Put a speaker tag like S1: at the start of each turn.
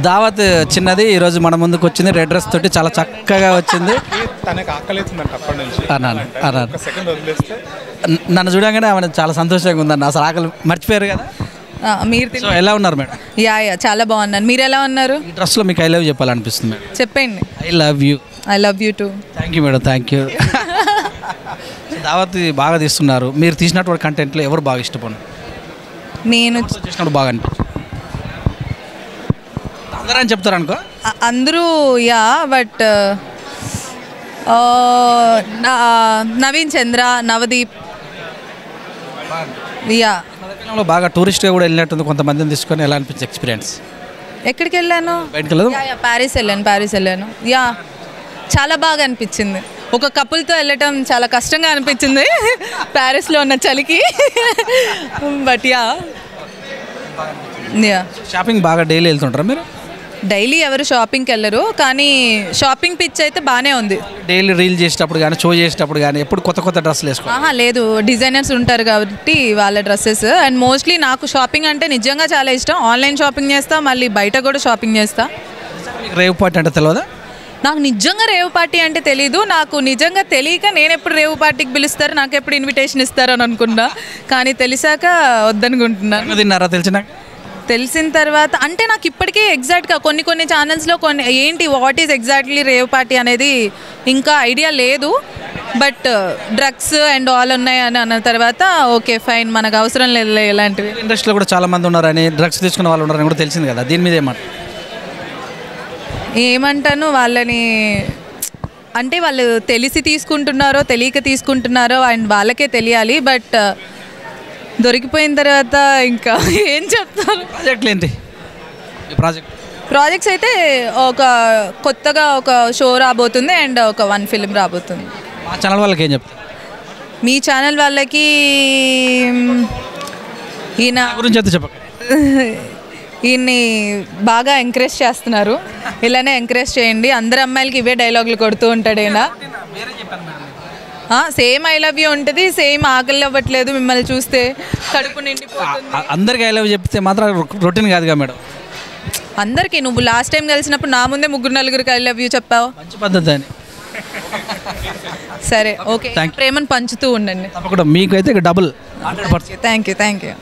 S1: దావత్ చిన్నది ఈరోజు మన ముందుకు వచ్చింది. రెడ్ డ్రెస్ తోటి చాలా చక్కగా వచ్చింది. నన్ను చూడగానే ఆమె చాలా సంతోషంగా ఉందన్న. అసలు ఆకలి మర్చిపోయారు కదా మీరు. ఎలా ఉన్నారు మేడం?
S2: యా చాలా బాగున్నాను. మీరు ఎలా ఉన్నారు?
S1: ఈ డ్రెస్లో మీకు ఐ లవ్ చెప్పాలనిపిస్తుంది మేడం.
S2: చెప్పండి.
S1: I love you.
S2: I love you two.
S1: Thank you madam. Thank you. దావత్ బాగా తీస్తున్నారు. మీరు తీసినటువంటి కంటెంట్లో ఎవరు బాగా ఇష్టపడినారు?
S2: నేను
S1: చేసినప్పుడు బాగా అనిపించింది. అందరూ అని చెప్తారు అనుకో.
S2: అందరూ yeah but Naveen Chandra, Navdeep yeah.
S1: బాగా టూరిస్ట్గా కూడా వెళ్ళినట్టుంది కొంతమందిని తీసుకొని. ఎలా అనిపించింది ఎక్స్పీరియన్స్?
S2: ఎక్కడికి వెళ్ళాను?
S1: బయటకు వెళ్ళదు.
S2: ప్యారిస్ వెళ్ళాను. యా చాలా బాగా అనిపించింది. ఒక కపుల్తో వెళ్ళటం చాలా కష్టంగా అనిపించింది ప్యారిస్లో ఉన్న చలికి. బట్ యా
S1: షాపింగ్ బాగా డైలీ వెళ్తుంటారా మీరు?
S2: డైలీ ఎవరు షాపింగ్కి వెళ్ళరు, కానీ షాపింగ్ పిచ్ అయితే బాగానే ఉంది.
S1: డైలీ రీల్ చేసేటప్పుడు కానీ షో చేసేటప్పుడు కానీ ఎప్పుడు కొత్త కొత్త డ్రెస్సులు వేసుకో?
S2: లేదు, డిజైనర్స్ ఉంటారు కాబట్టి వాళ్ళ డ్రెస్సెస్. అండ్ మోస్ట్లీ నాకు షాపింగ్ అంటే నిజంగా చాలా ఇష్టం. ఆన్లైన్ షాపింగ్ చేస్తా, మళ్ళీ బయట కూడా షాపింగ్ చేస్తా.
S1: రేవ్ పార్టీ అంటే తెలియదా?
S2: నాకు నిజంగా రేవ్ పార్టీ అంటే తెలీదు. నాకు నిజంగా తెలియక నేను ఎప్పుడు రేవ్ పార్టీకి పిలుస్తారు, నాకు ఎప్పుడు ఇన్విటేషన్ ఇస్తారు అని అనుకున్నా. కానీ తెలిసాక వద్దనుకుంటున్నాను.
S1: తిన్నారా?
S2: తెలిసిన తర్వాత అంటే నాకు ఇప్పటికీ ఎగ్జాక్ట్గా కొన్ని ఛానల్స్లో ఏంటి what is exactly rave party అనేది ఇంకా ఐడియా లేదు. బట్ డ్రగ్స్ అండ్ ఆల్ ఉన్నాయి అని అన్న తర్వాత ఓకే ఫైన్, మనకు అవసరం లేదు ఇలాంటివి.
S1: ఇండస్ట్రీలో కూడా చాలా మంది ఉన్నారని, డ్రగ్స్ తీసుకున్న వాళ్ళు ఉన్నారని కూడా తెలిసింది కదా, దీని మీద
S2: ఏమంటాను వాళ్ళని అంటే వాళ్ళు తెలిసి తీసుకుంటున్నారో తెలియక తీసుకుంటున్నారో అండ్ వాళ్ళకే తెలియాలి. బట్ దొరికిపోయిన తర్వాత ఇంకా ఏం చెప్తారు.
S1: ప్రాజెక్టులు ఏంటి?
S2: ప్రాజెక్ట్స్ అయితే కొత్తగా ఒక షో రాబోతుంది అండ్ ఒక 1 ఫిల్మ్ రాబోతుంది.
S1: మా ఛానల్ వాళ్ళకి ఏం చెప్తారు?
S2: మీ ఛానల్ వాళ్ళకి ఈయన
S1: గురించి అయితే చెప్పండి.
S2: ఈయన్ని బాగా ఎంకరేజ్ చేస్తున్నారు, ఇలానే ఎంకరేజ్ చేయండి. అందరు అమ్మాయిలకి ఇవే డైలాగులు కొడుతూ ఉంటాడు ఈయన. సేమ్ ఐ లవ్ యూ ఉంటుంది, సేమ్ ఆకలి అవ్వట్లేదు మిమ్మల్ని చూస్తే కడుపు నిండిపోతుంది.
S1: అందరికి ఐ లవ్ చెప్తే మాత్రం రొటీన్ కాదుగా మేడం.
S2: అందరికీ నువ్వు లాస్ట్ టైం కలిసినప్పుడు నా ముందే 3-4 ఐ లవ్ యూ చెప్పావు.
S1: మంచి పద్ధతి అని.
S2: సరే ఓకే, ప్రేమను పంచుతూ ఉండండి.
S1: తప్పకుండా మీకు అయితే డబుల్.
S2: Thank you.